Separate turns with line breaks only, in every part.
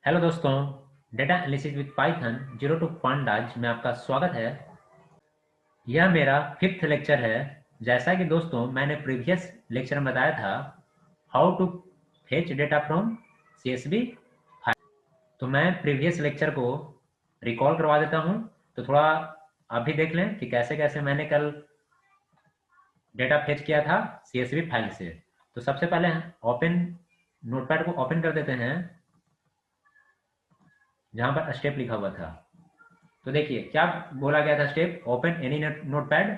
Hello दोस्तों, data analysis with Python zero to pandas में आपका स्वागत है। यह मेरा फिफ्थ लेक्चर है। जैसा कि दोस्तों मैंने प्रीवियस लेक्चर में बताया था, how to fetch data from CSV file. तो मैं प्रीवियस लेक्चर को रिकॉल करवा देता हूं। तो थोड़ा आप भी देख लें कि कैसे कैसे मैंने कल डेटा फेच किया था सीएसवी फाइल से। तो सबसे पहले ओपन नोटपैड को ओपन कर देते हैं, जहां पर स्टेप लिखा हुआ था। तो देखिए क्या बोला गया था। Step open any notepad,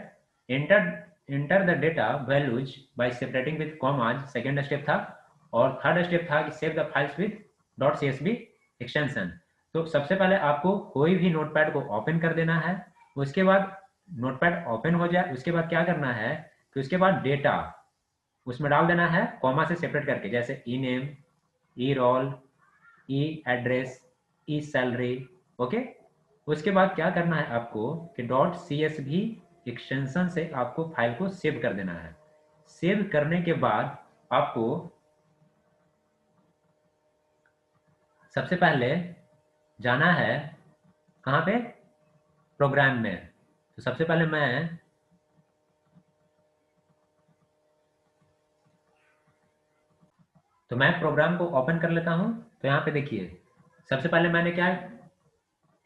enter enter the data values bye separating with commas, second step था। और थर्ड स्टेप था कि save the files with dot CSV extension. तो सबसे पहले आपको कोई भी नोटपैड को ओपन कर देना है। उसके बाद नोटपैड ओपन हो जाए, उसके बाद क्या करना है कि उसके बाद डेटा उसमें डाल देना है कॉमा से सेपरेट करके, जैसे ई नेम, ई रोल, ई एड्रेस, ई सैलरी। ओके। उसके बाद क्या करना है आपको कि डॉट सी एस भी एक्सटेंशन से आपको फाइल को सेव कर देना है। सेव करने के बाद आपको सबसे पहले जाना है कहाँ पे, प्रोग्राम में। तो सबसे पहले मैं प्रोग्राम को ओपन कर लेता हूँ। तो यहाँ पे देखिए, सबसे पहले मैंने क्या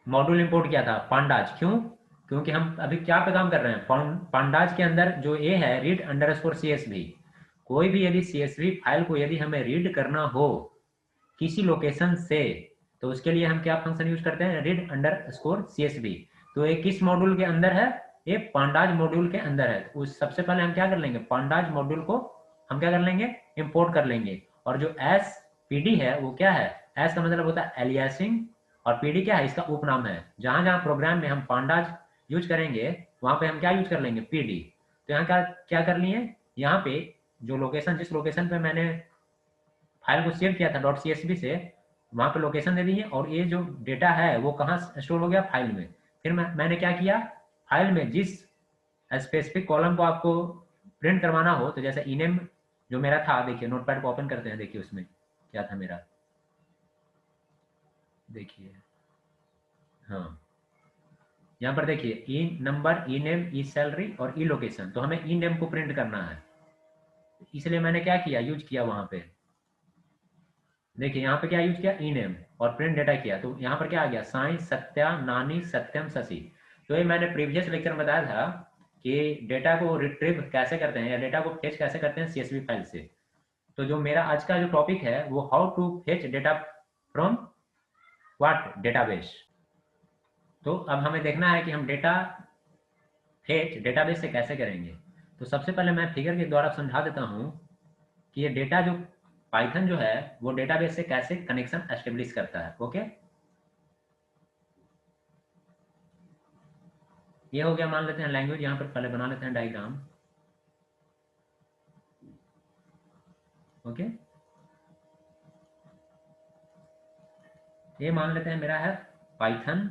मॉड्यूल इंपोर्ट किया था, पांडाज। क्यों? क्योंकि हम अभी क्या पे काम कर रहे हैं, पांडाज के अंदर जो ए है, read underscore C S V. कोई भी यदि सीएसवी फाइल को यदि हमें रीड करना हो किसी लोकेशन से, तो उसके लिए हम क्या फंक्शन यूज करते हैं, read underscore C S V. तो ये किस मॉड्यूल के अंदर है, ये पांडाज मॉड्यूल के अंदर है। उस सबसे पहले हम क्या कर लेंगे, पांडाज मॉड्यूल को हम क्या कर लेंगे, इंपोर्ट कर लेंगे। और जो एस पीडी है वो क्या है, एस का मतलब होता है एलियासिंग, और पीडी क्या है, इसका उपनाम है। जहां जहां प्रोग्राम में हम पांडाज यूज करेंगे वहां पे हम क्या यूज कर लेंगे, पीडी। तो यहाँ क्या क्या कर लिए, यहाँ पे जो लोकेशन, जिस लोकेशन पे मैंने फाइल को सेव किया था डॉट सीएसवी से, वहां पे लोकेशन दे दी है। और ये जो डेटा है वो कहाँ स्टोर हो गया, फाइल में। फिर मैंने क्या किया, फाइल में जिस स्पेसिफिक कॉलम को आपको प्रिंट करवाना हो, तो जैसे इनेम जो मेरा था, देखिए नोटपैड को ओपन करते हैं, देखिए उसमें क्या था मेरा, देखिए। हाँ, यहाँ पर देखिए ई नंबर, ई नेम, ई सैलरी और ई लोकेशन। तो हमें ई नेम को प्रिंट करना है, इसलिए मैंने क्या किया, यूज किया वहां पे। देखिए यहाँ पे क्या यूज किया, ई नेम, और प्रिंट डेटा किया। तो यहाँ पर क्या आ गया, साई, सत्या, नानी, सत्यम, शशि। तो ये मैंने प्रीवियस लेक्चर में बताया था कि डेटा को रिट्रीव कैसे करते हैं या डेटा को फेच कैसे करते हैं सीएसवी फाइल से। तो जो मेरा आज का जो टॉपिक है वो how to fetch data from what, database. तो अब हमें देखना है कि हम डेटा फेच डेटाबेस से कैसे करेंगे। तो सबसे पहले मैं फिगर के द्वारा समझा देता हूँ कि ये डेटा जो पाइथन जो है वो डेटाबेस से कैसे कनेक्शन एस्टेब्लिश करता है। ओके, ये हो गया, मान लेते हैं लैंग्वेज। यहाँ पर पहले बना लेते हैं डायग्राम। ओके, ये मान लेते हैं मेरा है पाइथन,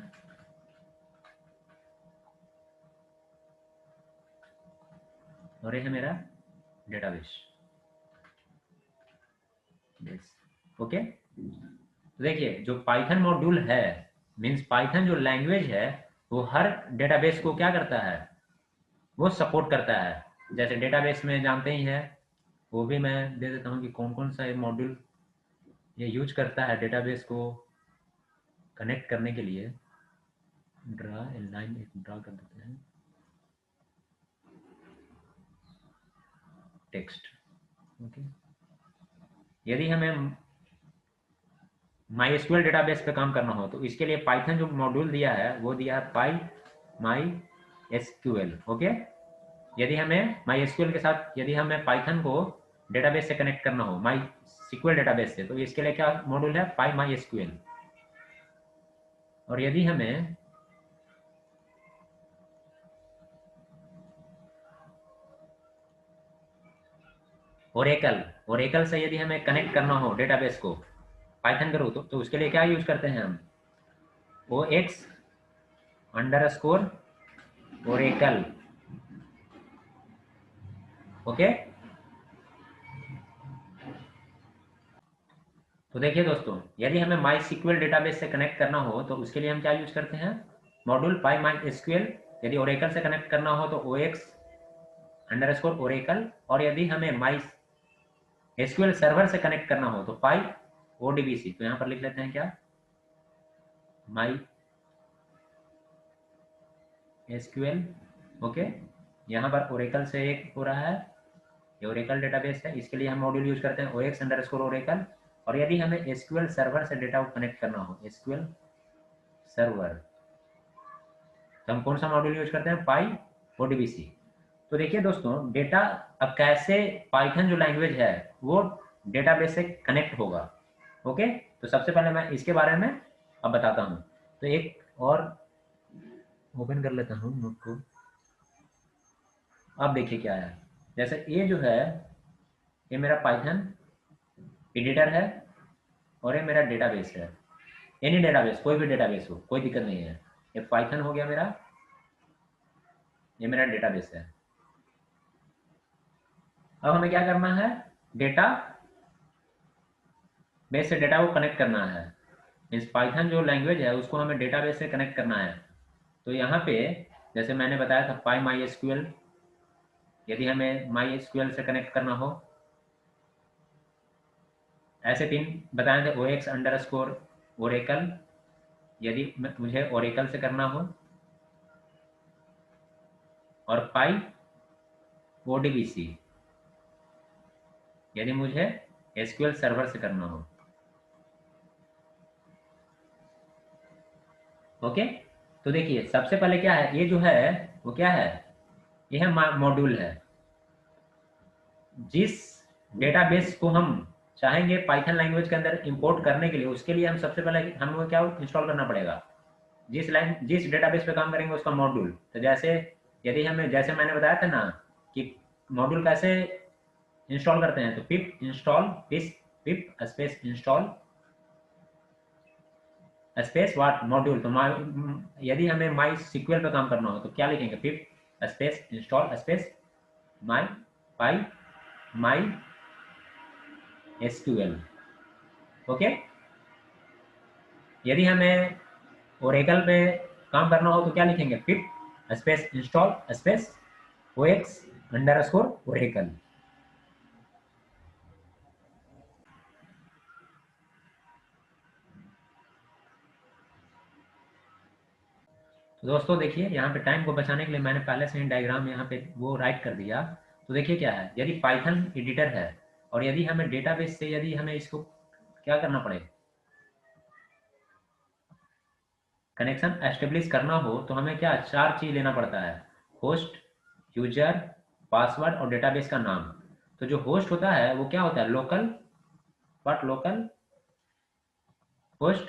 और ये है मेरा डेटाबेस बेस। ओके, तो देखिए जो पाइथन मॉड्यूल है, मींस पाइथन जो लैंग्वेज है, वो हर डेटाबेस को क्या करता है, वो सपोर्ट करता है। जैसे डेटाबेस में जानते ही है, वो भी मैं दे देता हूँ कि कौन कौन सा मॉड्यूल ये यूज करता है डेटाबेस को कनेक्ट करने के लिए। ड्रा लाइन एक ड्रा कर देते हैं, टेक्स्ट। ओके, यदि हमें माई एसक्यूएल डेटाबेस पे काम करना हो, तो इसके लिए पाइथन जो मॉड्यूल दिया है वो दिया है पाई माई एसक्यूएल। ओके, यदि हमें माई एसक्यूएल के साथ यदि हमें पाइथन को डेटाबेस से कनेक्ट करना हो, माई सिक्वल डेटाबेस से, तो इसके लिए क्या मॉड्यूल है, पाई माई एसक्यूएल। और यदि हमें ओरेकल, ओरेकल से यदि हमें कनेक्ट करना हो डेटाबेस को पाइथन करो, तो उसके लिए क्या यूज करते हैं हम, O X underscore Oracle. Okay, तो देखिए दोस्तों, यदि हमें माई SQL डेटाबेस से कनेक्ट करना हो तो उसके लिए हम क्या यूज करते हैं, मॉड्यूल पाई माई SQL। यदि ओरेकल से कनेक्ट करना हो तो OX_Oracle, और यदि हमें माई SQL सर्वर से कनेक्ट करना हो तो पाई ODBC। तो यहाँ पर लिख लेते हैं क्या, माई SQL। ओके, यहाँ पर ओरेकल से एक हो रहा है, ये ओरेकल डेटाबेस है, इसके लिए हम मॉड्यूल यूज करते हैं OX_Oracle। और यदि हमें SQL सर्वर से डेटा को कनेक्ट करना हो, SQL सर्वर, तो हम कौन सा मॉड्यूल यूज करते हैं, पाई ODBC। तो देखिए दोस्तों, डेटा अब कैसे पाइथन जो लैंग्वेज है वो डेटाबेस से कनेक्ट होगा। ओके, तो सबसे पहले मैं इसके बारे में अब बताता हूँ। तो एक और ओपन कर लेता हूँ नोट को। अब देखिए क्या है, जैसे ये जो है, ये मेरा पाइथन एडिटर है और ये मेरा डेटाबेस है। एनी डेटाबेस, कोई भी डेटाबेस हो, कोई दिक्कत नहीं है। ये पाइथन हो गया मेरा, ये मेरा डेटाबेस है। अब हमें क्या करना है, डेटा बेस से डेटा को कनेक्ट करना है। इस पाइथन जो लैंग्वेज है उसको हमें डेटाबेस से कनेक्ट करना है। तो यहाँ पे जैसे मैंने बताया था पाई माई SQL, यदि हमें माई SQL से कनेक्ट करना हो, ऐसे 3 बताए थे, OX_Oracle, यदि मुझे ओरेकल से करना हो, और पाई ODBC यदि मुझे SQL सर्वर से करना हो। ओके, तो देखिए सबसे पहले क्या है, ये जो है वो क्या है, ये है मॉड्यूल है। जिस डेटाबेस को हम चाहेंगे पाइथन लैंग्वेज के अंदर इंपोर्ट करने के लिए, उसके लिए हम सबसे पहले हमें क्या इंस्टॉल करना पड़ेगा, जिस डेटाबेस पे काम करेंगे उसका मॉड्यूल। तो जैसे यदि हमें, जैसे मैंने बताया था ना कि मॉड्यूल कैसे इंस्टॉल करते हैं, तो पिप इंस्टॉल पिप स्पेस इंस्टॉल स्पेस वाट मॉड्यूल। तो यदि हमें माई SQL पे काम करना हो तो क्या लिखेंगे, पिप स्पेस इंस्टॉल स्पेस माई पाई माई SQL। ओके, यदि हमें ओरेकल पे काम करना हो तो क्या लिखेंगे, पिप स्पेस इंस्टॉल स्पेस OX_Oracle। तो दोस्तों देखिए, यहाँ पे टाइम को बचाने के लिए मैंने पहले से ही डायग्राम यहाँ पे वो राइट कर दिया। तो देखिए क्या है, यदि पाइथन एडिटर है और यदि हमें डेटाबेस से यदि हमें इसको क्या करना पड़े, कनेक्शन एस्टेब्लिश करना हो, तो हमें क्या 4 चीज लेना पड़ता है, होस्ट, यूजर, पासवर्ड और डेटाबेस का नाम। तो जो होस्ट होता है वो क्या होता है, local, what local host,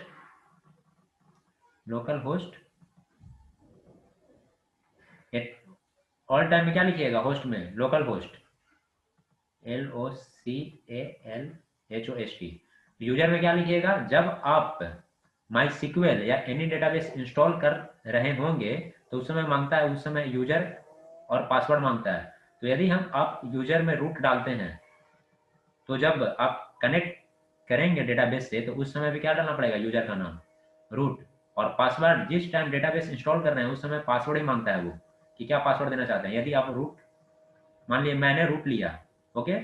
local host. All time में क्या लिखिएगा, होस्ट में लोकल होस्ट, LOCALHOST। यूजर में क्या लिखिएगा, जब आप माई SQL या एनी डेटाबेस इंस्टॉल कर रहे होंगे तो उस समय मांगता है, उस समय यूजर और पासवर्ड मांगता है। तो यदि हम आप यूजर में रूट डालते हैं, तो जब आप कनेक्ट करेंगे डेटाबेस से तो उस समय भी क्या डालना पड़ेगा, यूजर का नाम, रूट। और पासवर्ड जिस टाइम डेटाबेस इंस्टॉल कर रहे हैं उस समय पासवर्ड ही मांगता है वो, कि क्या पासवर्ड देना चाहते हैं। यदि आप रूट, मान लिया मैंने रूट लिया, ओके,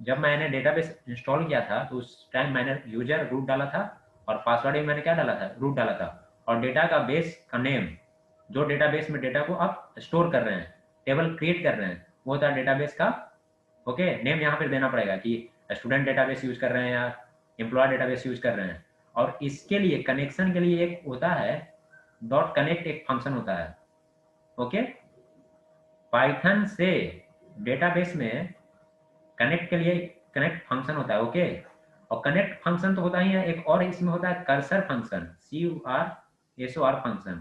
जब मैंने डेटाबेस इंस्टॉल किया था तो उस टाइम मैंने यूजर रूट डाला था और पासवर्ड भी मैंने क्या डाला था, रूट डाला था। और डेटा का बेस का नेम, जो डेटाबेस में डेटा को आप स्टोर कर रहे हैं, टेबल क्रिएट कर रहे हैं, वो होता है डेटाबेस का ओके नेम। यहाँ पर देना पड़ेगा कि स्टूडेंट डेटाबेस यूज कर रहे हैं या एम्प्लॉय डेटाबेस यूज कर रहे हैं। और इसके लिए कनेक्शन के लिए एक होता है डॉट कनेक्ट, एक फंक्शन होता है। ओके, पाइथन से डेटाबेस में कनेक्ट के लिए कनेक्ट फंक्शन होता है। ओके, और कनेक्ट फंक्शन तो होता ही है, एक और इसमें होता है cursor function, CURSOR function.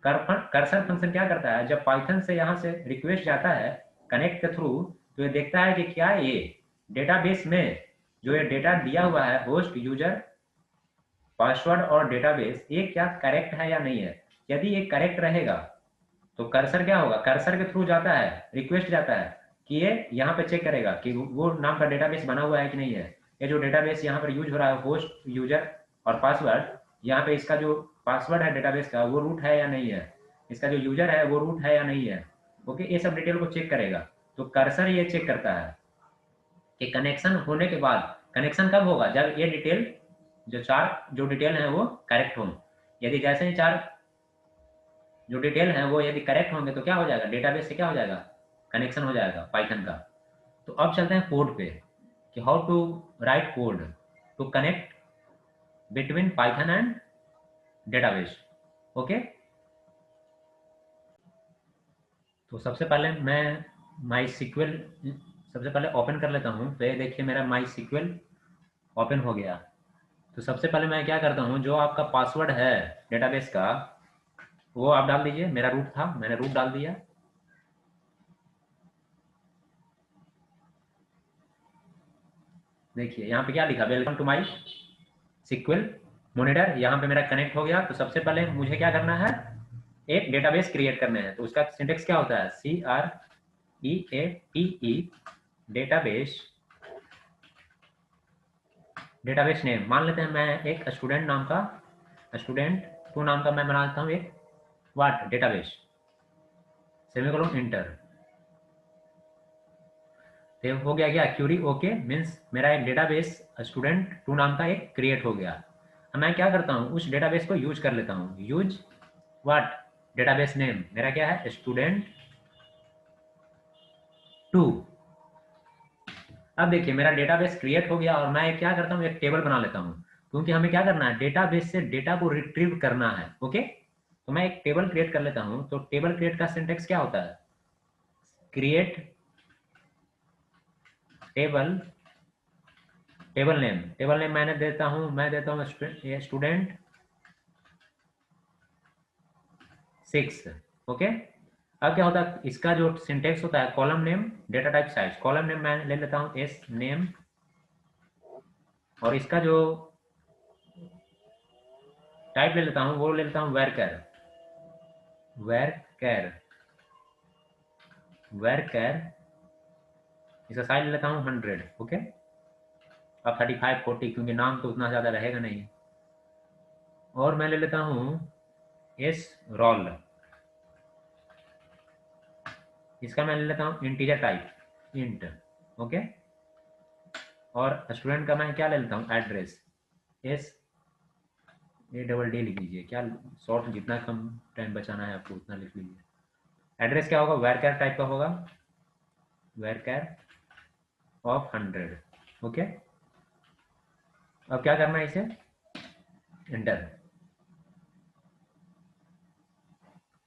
Cursor function क्या करता है, जब पाइथन से यहाँ से रिक्वेस्ट जाता है कनेक्ट के थ्रू, तो ये देखता है कि क्या ये डेटाबेस में जो ये डेटा दिया हुआ है, होस्ट, यूजर, पासवर्ड और डेटाबेस, ये क्या करेक्ट है या नहीं है। यदि ये करेक्ट रहेगा तो कर्सर क्या होगा, कर्सर के थ्रू जाता है, रिक्वेस्ट जाता है कि ये यहाँ पे चेक करेगा कि वो नाम का डेटाबेस बना हुआ है कि नहीं है। ये जो डेटाबेस यहाँ पर यूज हो रहा है, होस्ट, यूजर और पासवर्ड, यहाँ पे इसका जो पासवर्ड है डेटाबेस का वो रूट है या नहीं है, इसका जो यूजर है वो रूट है या नहीं है। ओके, ये सब डिटेल को चेक करेगा। तो कर्सर ये चेक करता है कि कनेक्शन होने के बाद, कनेक्शन कब होगा, जब ये डिटेल जो डिटेल है वो करेक्ट हो। यदि जैसे ही चार जो डिटेल है वो यदि करेक्ट होंगे तो क्या हो जाएगा, डेटाबेस से क्या हो जाएगा, कनेक्शन हो जाएगा पाइथन का। तो अब चलते हैं कोड पे कि how to write code to connect between Python and database. Okay, तो सबसे पहले मैं माई सिक्वल सबसे पहले ओपन कर लेता हूँ। तो ये देखिए मेरा माई सिक्वल ओपन हो गया। तो सबसे पहले मैं क्या करता हूँ, जो आपका पासवर्ड है डेटाबेस का वो आप डाल दीजिए। मेरा रूट था, मैंने रूट डाल दिया। देखिए यहाँ पे क्या लिखा, welcome to MySQL monitor. यहाँ पे मेरा कनेक्ट हो गया। तो सबसे पहले मुझे क्या करना है, एक डेटाबेस क्रिएट करना है। तो उसका सिंटेक्स क्या होता है, CREATE डेटाबेस, डेटाबेस नेम मान लेते हैं मैं एक स्टूडेंट नाम का, स्टूडेंट 2 नाम का मैं बना देता हूँ एक व्हाट डेटाबेस, सेमीकोलन इंटर। तो हो गया क्या, क्यूरी ओके, मीन्स मेरा एक डेटाबेस स्टूडेंट 2 नाम का एक क्रिएट हो गया। अब मैं क्या करता हूँ, उस डेटाबेस को यूज कर लेता हूँ। यूज व्हाट डेटाबेस नेम मेरा क्या है, स्टूडेंट 2। अब देखिए मेरा डेटाबेस क्रिएट हो गया और मैं क्या करता हूँ, एक टेबल बना लेता हूँ, क्योंकि हमें क्या करना है, डेटाबेस से डेटा को रिट्रीव करना है। ओके, तो मैं एक टेबल क्रिएट कर लेता हूँ। तो टेबल क्रिएट का सिंटेक्स क्या होता है, क्रिएट टेबल, टेबल नेम मैं देता हूँ स्टूडेंट 6। ओके, अब क्या होता है, इसका जो सिंटेक्स होता है, column name data type size, column name मैं ले लेता हूँ एस नेम, और इसका जो टाइप ले लेता हूँ वो ले लेता हूँ वेरकर, इसका साइज ले लेता हूँ 100। ओके, अब 35 40 क्योंकि नाम तो उतना ज़्यादा रहेगा नहीं। और मैं ले लेता हूँ एस रोल, इसका मैं ले लेता हूँ इंटीजर टाइप इंट। ओके, और स्टूडेंट का मैं क्या ले लेता हूँ, एड्रेस SADD लिख लीजिए, क्या शॉर्ट, जितना कम टाइम बचाना है आपको उतना लिख लीजिए। एड्रेस क्या होगा, वेरकर टाइप का होगा, वेरकर ऑफ 100। ओके, अब क्या करना है, इसे एंटर।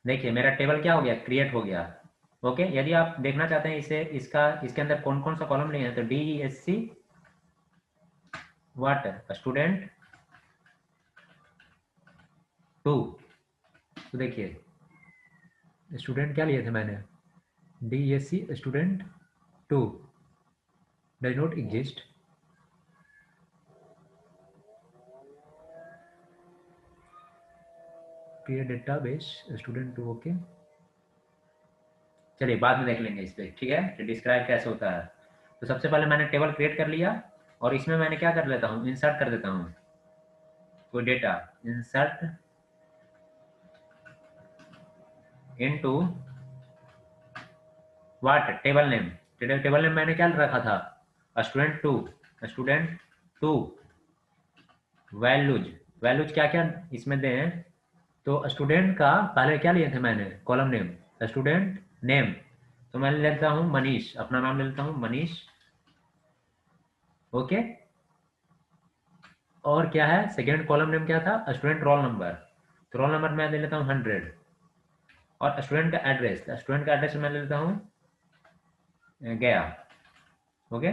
देखिए मेरा टेबल क्या हो गया, क्रिएट हो गया। ओके, यदि आप देखना चाहते हैं इसे, इसके अंदर कौन कौन सा कॉलम नहीं है, तो DESC व्हाट स्टूडेंट 2। तो देखिए स्टूडेंट क्या लिए थे मैंने, DESC student 2 does not exist. Create database student 2। Okay, चलिए बाद में देख लेंगे इस पर, ठीक है, तो डिस्क्राइब कैसे होता है। तो सबसे पहले मैंने टेबल क्रिएट कर लिया और इसमें मैंने क्या कर लेता हूँ, इंसर्ट कर देता हूँ कोई data, insert into what table name. Table name मैंने क्या रखा था, स्टूडेंट 2 वैल्यूज क्या क्या इसमें दें। तो स्टूडेंट का पहले क्या लिए थे मैंने, कॉलम नेम स्टूडेंट नेम, तो मैं लेता हूँ मनीष, अपना नाम ले लेता हूँ मनीष। ओके, और क्या है, सेकेंड कॉलम नेम क्या था, स्टूडेंट रोल नंबर, तो रोल नंबर मैं ले लेता हूँ 100। और स्टूडेंट का एड्रेस मैं ले लेता हूँ गया। ओके,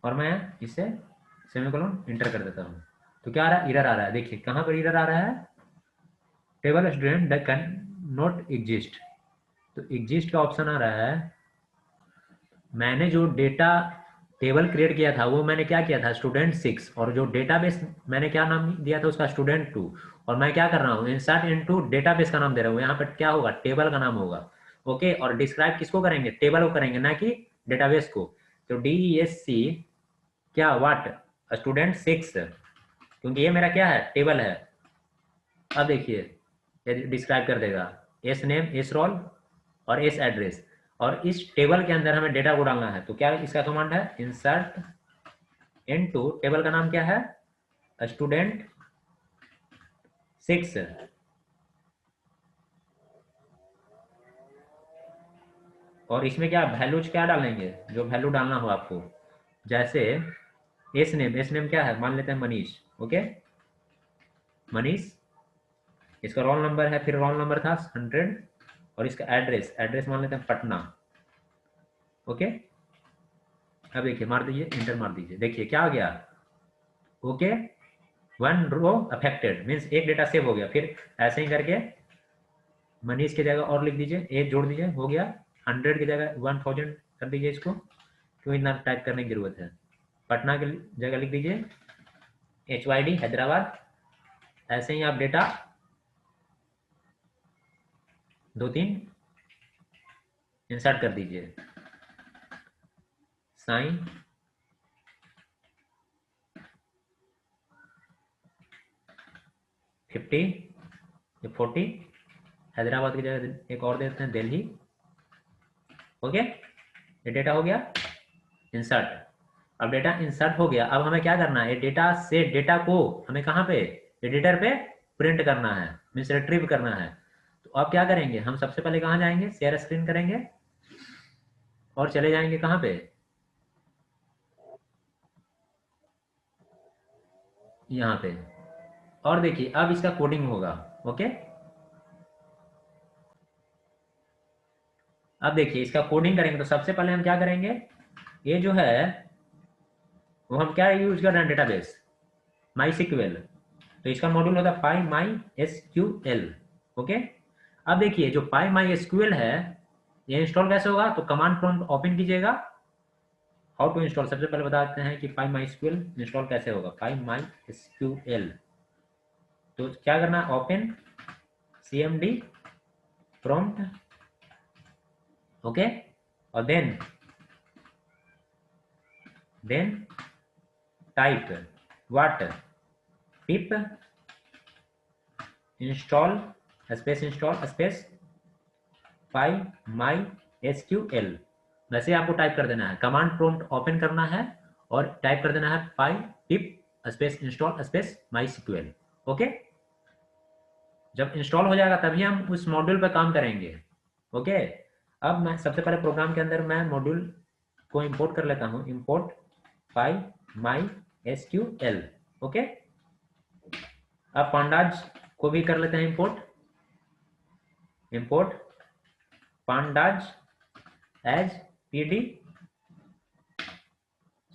और मैं इसे सेमीकोलन इंटर कर देता हूँ। तो क्या आ रहा है, एरर आ रहा है। देखिए कहाँ पर एरर आ रहा है, table student that can not exist. तो एग्जिस्ट का ऑप्शन आ रहा है, मैंने जो डेटा टेबल क्रिएट किया था वो मैंने क्या किया था, स्टूडेंट 6, और जो डेटाबेस मैंने क्या नाम दिया था उसका, स्टूडेंट 2। और मैं क्या कर रहा हूँ, इंसर्ट इनटू डेटाबेस का नाम दे रहा हूँ, यहाँ पर क्या होगा, टेबल का नाम होगा। ओके, और डिस्क्राइब किसको करेंगे, टेबल को करेंगे, ना कि डेटाबेस को। तो DESC क्या, व्हाट, स्टूडेंट 6, क्योंकि ये मेरा क्या है, टेबल है। अब देखिए ये डिस्क्राइब कर देगा एस नेम, एस रोल और एस एड्रेस, और इस टेबल के अंदर हमें डेटा को डालना है। तो क्या इसका कमांड है, इंसर्ट इनटू, टेबल का नाम क्या है, स्टूडेंट 6, और इसमें क्या वैल्यूज क्या डालेंगे, जो वैल्यू डालना हो आपको। जैसे एस नेम, एस नेम क्या है, मान लेते हैं मनीष। ओके, मनीष, इसका रोल नंबर है, फिर रोल नंबर था 100, और इसका एड्रेस, एड्रेस मान लेते हैं पटना। ओके, अब देखिए मार दीजिए, इंटर मार दीजिए, देखिए क्या आ गया। ओके, 1 रो अफेक्टेड, मीन्स एक डेटा सेव हो गया। फिर ऐसे ही करके मनीष की जगह और लिख दीजिए, एज जोड़ दीजिए, हो गया। 100 की जगह 1000 कर दीजिए इसको, क्यों इतना टाइप करने की जरूरत है। पटना की जगह लिख दीजिए HYD हैदराबाद। ऐसे ही आप डेटा 2-3 इंसर्ट कर दीजिए। साइन 50, 40, हैदराबाद की जगह एक और देते हैं दिल्ली। ओके, ये डेटा हो गया इंसर्ट। अब डेटा इंसर्ट हो गया, अब हमें क्या करना है, डेटा से डेटा को हमें कहाँ पे, एडिटर पे प्रिंट करना है, मीन्स रिट्रीव करना है। तो अब क्या करेंगे, हम सबसे पहले कहाँ जाएंगे, शेयर स्क्रीन करेंगे और चले जाएंगे कहाँ पे, यहाँ पे। और देखिए अब इसका कोडिंग होगा। ओके, अब देखिए इसका कोडिंग करेंगे, तो सबसे पहले हम क्या करेंगे, ये जो है वो हम क्या यूज कर रहे हैं, डेटाबेस माई सिक्वेल। तो इसका मॉड्यूल होता है पाई माई एसक्यूएल। ओके, अब देखिए जो पाई माई एसक्यूएल है, ये इंस्टॉल कैसे होगा, तो कमांड प्रॉम्प्ट ओपन कीजिएगा। हाउ टू इंस्टॉल, सबसे पहले बताते हैं कि पाई माई एसक्यूएल इंस्टॉल कैसे होगा। पाई माई एसक्यूएल, तो क्या करना है, ओपन cmd प्रॉम्प्ट। ओके, और then type what, pip install space py my SQL. वैसे आपको टाइप कर देना है, कमांड प्रॉम्प्ट ओपन करना है और टाइप कर देना है पाई पिप स्पेस इंस्टॉल स्पेस माई सिक्वेल। ओके, जब इंस्टॉल हो जाएगा तभी हम उस मॉड्यूल पर काम करेंगे। ओके, अब मैं सबसे पहले प्रोग्राम के अंदर मैं मॉड्यूल को इंपोर्ट कर लेता हूँ, import py my SQL. Okay, अब पांडाज को भी कर लेते हैं import, import pandas as PD.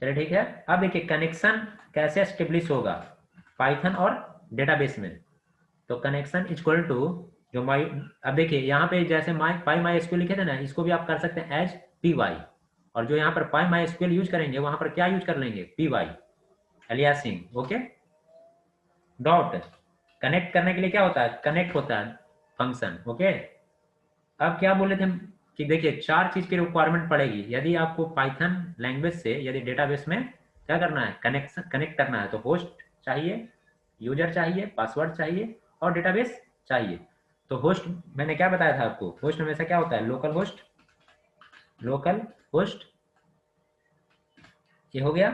चलिए ठीक है, अब देखिए कनेक्शन कैसे एस्टेब्लिश होगा पाइथन और डेटाबेस में। तो कनेक्शन इक्वल टू जो माई, अब देखिए यहाँ पे जैसे माई पाई माई एसक्यूएल लिखे थे ना, इसको भी आप कर सकते हैं एज पी वाई, और जो यहाँ पर पाई माई एसक्यूएल यूज करेंगे वहां पर क्या यूज कर लेंगे, P Y aliasing. Okay, dot connect करने के लिए क्या होता है, कनेक्ट होता है फंक्शन। ओके, अब क्या बोले थे कि देखिए 4 चीज की रिक्वायरमेंट पड़ेगी यदि आपको पाइथन लैंग्वेज से यदि डेटाबेस में क्या करना है, कनेक्ट करना है। तो होस्ट चाहिए, यूजर चाहिए, पासवर्ड चाहिए और डेटाबेस चाहिए। तो होस्ट मैंने क्या बताया था आपको, होस्ट हमेशा क्या होता है, लोकल होस्ट, लोकल होस्ट, ये हो गया।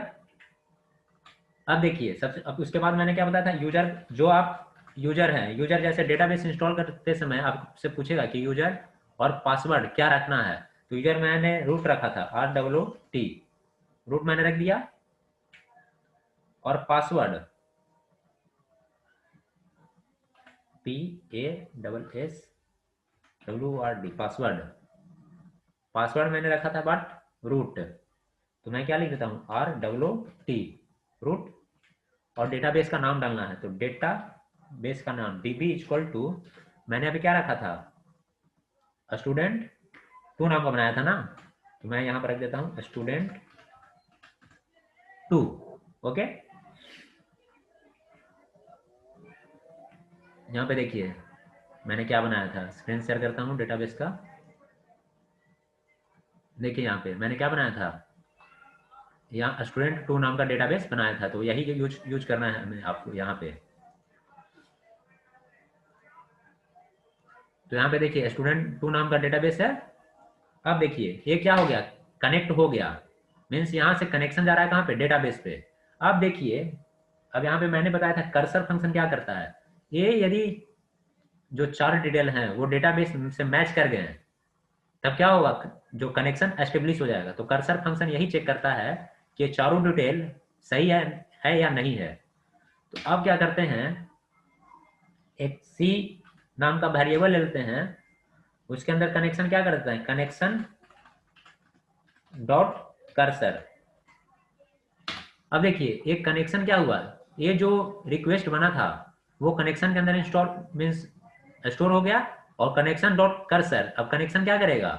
अब देखिए सबसे, अब उसके बाद मैंने क्या बताया था, यूजर, जो आप यूजर है, यूजर जैसे डेटाबेस इंस्टॉल करते समय आपसे पूछेगा कि यूजर और पासवर्ड क्या रखना है। तो यूजर मैंने रूट रखा था, ROOT, रूट मैंने रख दिया, और पासवर्ड PASSWORD, पासवर्ड, पासवर्ड मैंने रखा था बट रूट। तो मैं क्या लिख देता हूँ, ROOT रूट, और डेटाबेस का नाम डालना है। तो डेटा बेस का नाम DB इक्वल टू, मैंने अभी क्या रखा था, स्टूडेंट 2 नाम का बनाया था ना, तो मैं यहाँ पर रख देता हूँ स्टूडेंट 2। ओके, यहाँ पे देखिए मैंने क्या बनाया था, स्क्रीन शेयर करता हूँ डेटाबेस का। देखिए यहाँ पे मैंने क्या बनाया था, यहाँ स्टूडेंट टू नाम का डेटाबेस बनाया था, तो यही यूज करना है हमें आपको यहाँ पे। तो यहाँ पे देखिए स्टूडेंट टू नाम का डेटाबेस है। अब देखिए ये क्या हो गया, कनेक्ट हो गया, मीन्स यहाँ से कनेक्शन जा रहा है कहाँ पे, डेटाबेस पे। अब देखिए, अब यहाँ पे मैंने बताया था कर्सर फंक्शन क्या करता है, ये यदि जो चार डिटेल हैं वो डेटाबेस से मैच कर गए हैं, तब क्या होगा, जो कनेक्शन एस्टेब्लिश हो जाएगा। तो कर्सर फंक्शन यही चेक करता है कि चारों डिटेल सही है या नहीं है। तो अब क्या करते हैं, एक सी नाम का वेरिएबल ले लेते हैं, उसके अंदर कनेक्शन क्या करते हैं, कनेक्शन डॉट कर्सर। अब देखिए एक कनेक्शन क्या हुआ, ये जो रिक्वेस्ट बना था वो कनेक्शन के अंदर इंस्टॉल मीन्स स्टोर हो गया, और कनेक्शन डॉट कर्सर अब कनेक्शन क्या करेगा,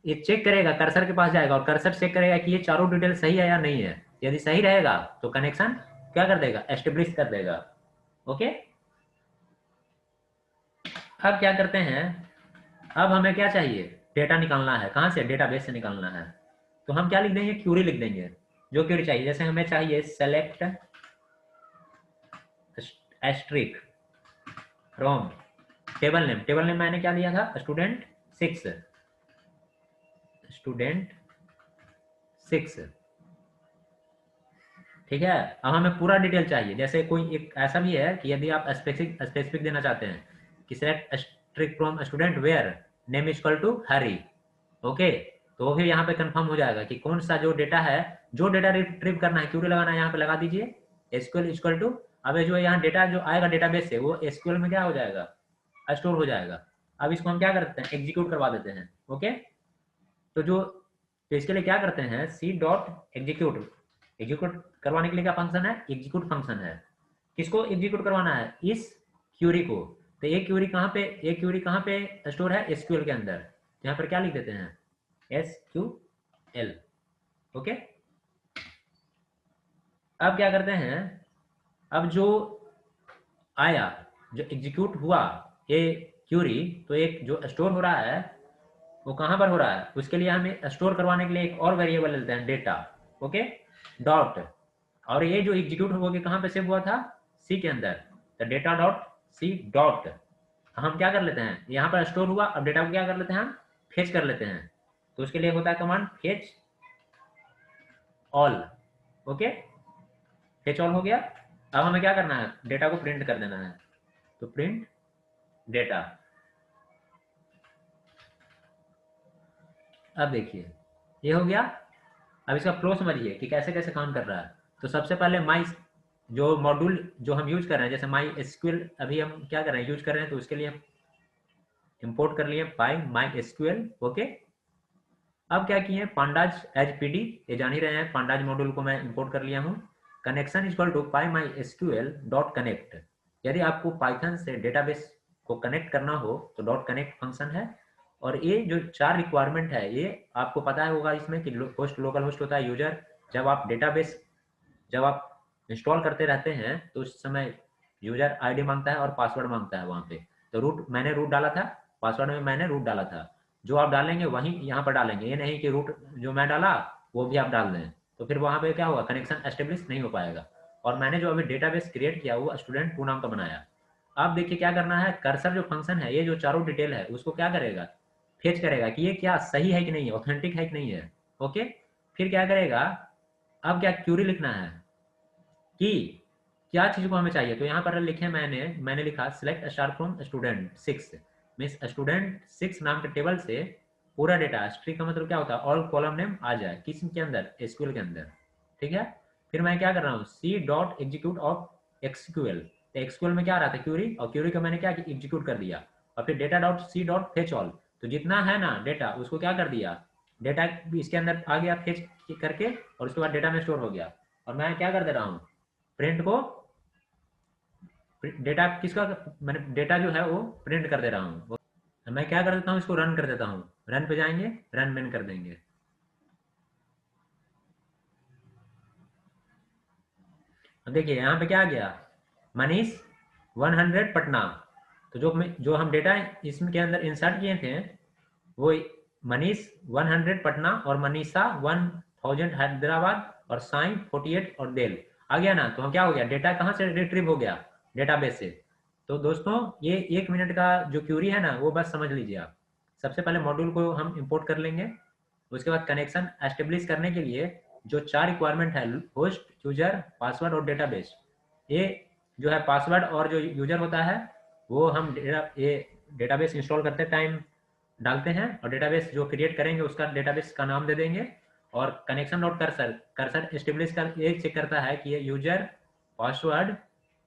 ये चेक करेगा, कर्सर के पास जाएगा और कर्सर चेक करेगा कि ये चारों डिटेल सही है या नहीं है। यदि सही रहेगा तो कनेक्शन क्या कर देगा, एस्टेब्लिश कर देगा। ओके, अब क्या करते हैं, अब हमें क्या चाहिए, डेटा निकालना है, कहाँ से, डेटाबेस से निकालना है। तो हम क्या लिख देंगे, क्यूरी लिख देंगे, जो क्यूरी चाहिए। जैसे हमें चाहिए select asterisk from table name, table name मैंने क्या लिया था, स्टूडेंट 6, स्टूडेंट 6, ठीक है। अब हमें पूरा डिटेल चाहिए, जैसे कोई एक ऐसा भी है कि यदि आप स्पेसिफिक देना चाहते हैं कि select asterisk from student where name equal to Hari, okay, तो वो भी यहाँ पे कंफर्म हो जाएगा कि कौन सा जो डेटा है, जो डेटा रिट्रीव करना है, क्यूरी लगाना है, यहाँ पे लगा दीजिए एसक्यूएल इक्वल टू। अब ये जो यहाँ डेटा जो आएगा डेटाबेस से वो एसक्यूएल में क्या हो जाएगा, स्टोर हो जाएगा। अब इसको हम क्या करते हैं, एग्जीक्यूट करवा देते हैं। ओके, तो इसके लिए क्या करते हैं, सी डॉट एग्जीक्यूट, एग्जीक्यूट करवाने के लिए क्या फंक्शन है, एग्जीक्यूट फंक्शन है। किसको एग्जीक्यूट करवाना है, इस क्यूरी को। तो ये क्यूरी कहाँ पे स्टोर है, एसक्यूएल के अंदर। यहाँ पर क्या लिख देते हैं, SQL। ओके, अब क्या करते हैं, अब जो आया, जो एग्जीक्यूट हुआ ये क्यूरी, तो एक जो स्टोर हो रहा है वो कहाँ पर हो रहा है, उसके लिए हमें स्टोर करवाने के लिए एक और वेरिएबल लेते हैं, डेटा। ओके, डॉट, और ये जो एग्जीक्यूट होकर कहाँ पे सेव हुआ था, सी के अंदर, तो डेटा डॉट सी डॉट। हम क्या कर लेते हैं, यहाँ पर स्टोर हुआ, अब डेटा को क्या कर लेते हैं, हम फेच कर लेते हैं। तो उसके लिए होता है command fetch all. Okay, fetch all हो गया। अब हमें क्या करना है, डेटा को प्रिंट कर देना है, तो प्रिंट डेटा। अब देखिए ये हो गया। अब इसका फ्लो समझिए कि कैसे कैसे काम कर रहा है। तो सबसे पहले माई जो मॉड्यूल जो हम यूज कर रहे हैं, जैसे माई एसक्यूएल अभी हम क्या कर रहे हैं, यूज कर रहे हैं, तो उसके लिए हम इंपोर्ट कर लिए बाय माई एसक्यूएल। ओके, अब क्या किए, पांडाज एज पीडी, ये जान ही रहे हैं, पांडाज मॉड्यूल को मैं इंपोर्ट कर लिया हूँ। Connection equal to py my SQL dot connect. यदि आपको पाइथन से डेटाबेस को कनेक्ट करना हो तो डॉट कनेक्ट फंक्शन है। और ये जो चार रिक्वायरमेंट है ये आपको पता है होगा इसमें कि होस्ट लोकल होस्ट होता है यूजर। जब आप इंस्टॉल करते रहते हैं तो उस समय यूजर आईडी मांगता है और पासवर्ड मांगता है वहाँ पे। तो मैंने रूट डाला था, पासवर्ड में मैंने रूट डाला था, जो आप डालेंगे वही यहाँ पर डालेंगे, ये नहीं कि रूट जो मैं डाला वो भी आप डाल दें, तो फिर वहाँ पे क्या होगा, कनेक्शन एस्टेब्लिश नहीं हो पाएगा। और मैंने जो अभी डेटाबेस क्रिएट किया वो स्टूडेंट टू नाम का बनाया। आप देखिए क्या करना है, कर्सर जो फंक्शन है ये जो चारों डिटेल है उसको क्या करेगा, फेच करेगा कि ये क्या सही है कि नहीं है, ऑथेंटिक है कि नहीं है। ओके, फिर क्या करेगा, अब क्या क्यूरी लिखना है कि क्या चीज को हमें चाहिए। तो यहाँ पर लिखे मैंने लिखा select star from student 6, means student 6 नाम के टेबल से पूरा डेटा, स्ट्रिंग का मतलब क्या होता है, ऑल कॉलम नेम आ जाए, किस के अंदर, एसक्यूएल के अंदर। ठीक है, फिर मैं क्या कर रहा हूँ, C dot execute of SQL. तो एक्सक्यूएल में क्या आ रहा था, क्यूरी, और क्यूरी को मैंने क्या एग्जीक्यूट कर दिया। और फिर data dot C dot fetch all, तो जितना है ना डेटा उसको क्या कर दिया, डेटा इसके अंदर आ गया फेच करके, और उसके बाद डेटा में स्टोर हो गया। और मैं क्या कर दे रहा हूँ, प्रिंट को, डेटा किसका, मैंने डेटा जो है वो प्रिंट कर दे रहा हूँ। मैं क्या कर देता हूँ, इसको रन कर देता हूँ, रन पे जाएंगे, रन मैन कर देंगे। अब देखिए यहाँ पे क्या आ गया, मनीष 100 पटना। तो जो हम डेटा इसके अंदर इंसर्ट किए थे वो मनीष 100 पटना और मनीषा 1000 हैदराबाद और साइन 48 और डेल आ गया ना, तो हम क्या हो गया, डेटा कहाँ से रिट्रीव हो गया, डेटाबेस से। तो दोस्तों ये 1 मिनट का जो क्यूरी है ना वो बस समझ लीजिए आप। सबसे पहले मॉड्यूल को हम इंपोर्ट कर लेंगे, उसके बाद कनेक्शन एस्टेब्लिश करने के लिए जो 4 रिक्वायरमेंट है, होस्ट, यूजर, पासवर्ड और डेटाबेस। ये जो है पासवर्ड और जो यूजर होता है वो हम ये डेटाबेस इंस्टॉल करते टाइम डालते हैं, और डेटाबेस जो क्रिएट करेंगे उसका डेटाबेस का नाम दे देंगे। और connection dot cursor, cursor establish कर ये चेक करता है कि ये यूजर, पासवर्ड,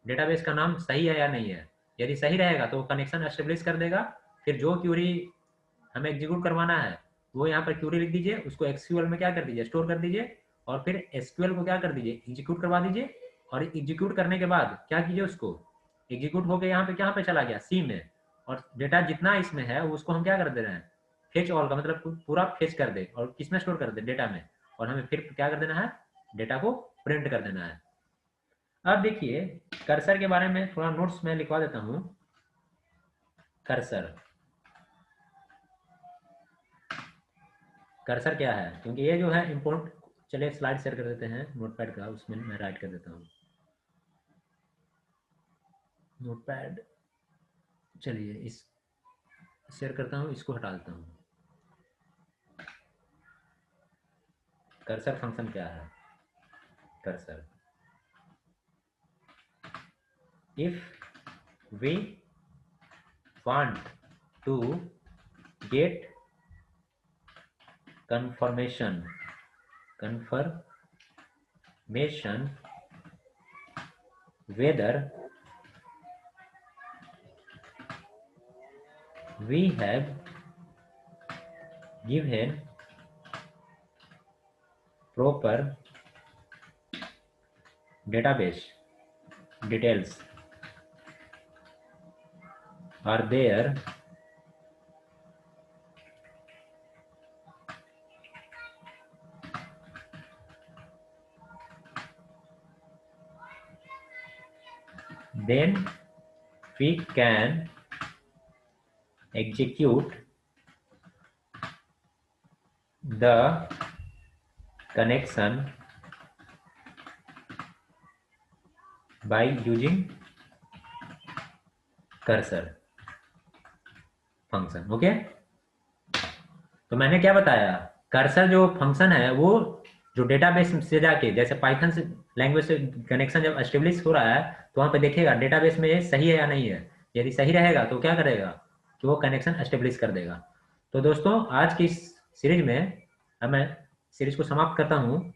डेटाबेस का नाम सही है या नहीं है। यदि सही रहेगा तो कनेक्शन एस्टेब्लिश कर देगा। फिर जो क्यूरी हमें एग्जीक्यूट करवाना है वो यहाँ पर क्यूरी लिख दीजिए, उसको एक्सक्यूएल में क्या कर दीजिए, स्टोर कर दीजिए, और फिर एसक्यूएल को क्या कर दीजिए, एग्जीक्यूट करवा दीजिए। और एग्जीक्यूट करने के बाद क्या कीजिए, उसको एग्जीक्यूट होकर यहाँ पे चला गया सी में, और डेटा जितना इसमें है उसको हम क्या कर दे रहे हैं, फेच ऑल का मतलब पूरा फेच कर दे और किसमें स्टोर कर दे, डेटा में। और हमें फिर क्या कर देना है, डेटा को प्रिंट कर देना है। अब देखिए कर्सर के बारे में थोड़ा नोट्स में लिखवा देता हूँ। कर्सर, कर्सर क्या है, क्योंकि ये जो है इम्पोर्ट, चलिए स्लाइड शेयर कर देते हैं नोटपैड का, उसमें मैं राइट कर देता हूँ। नोटपैड, चलिए इस शेयर करता हूँ, इसको हटा देता हूँ। कर्सर फंक्शन क्या है, cursor, if we want to get confirmation whether we have given proper database details are there, then we can execute the connection by using cursor function. Okay, तो मैंने क्या बताया, कर्सर जो फंक्शन है वो जो डेटाबेस से जाके, जैसे पाइथन से लैंग्वेज से कनेक्शन जब एस्टेब्लिश हो रहा है तो वहां पे देखेगा डेटाबेस में ये सही है या नहीं है। यदि सही रहेगा तो क्या करेगा कि वो कनेक्शन एस्टेब्लिश कर देगा। तो दोस्तों आज की इस सीरीज में, अब मैं सीरीज को समाप्त करता हूँ।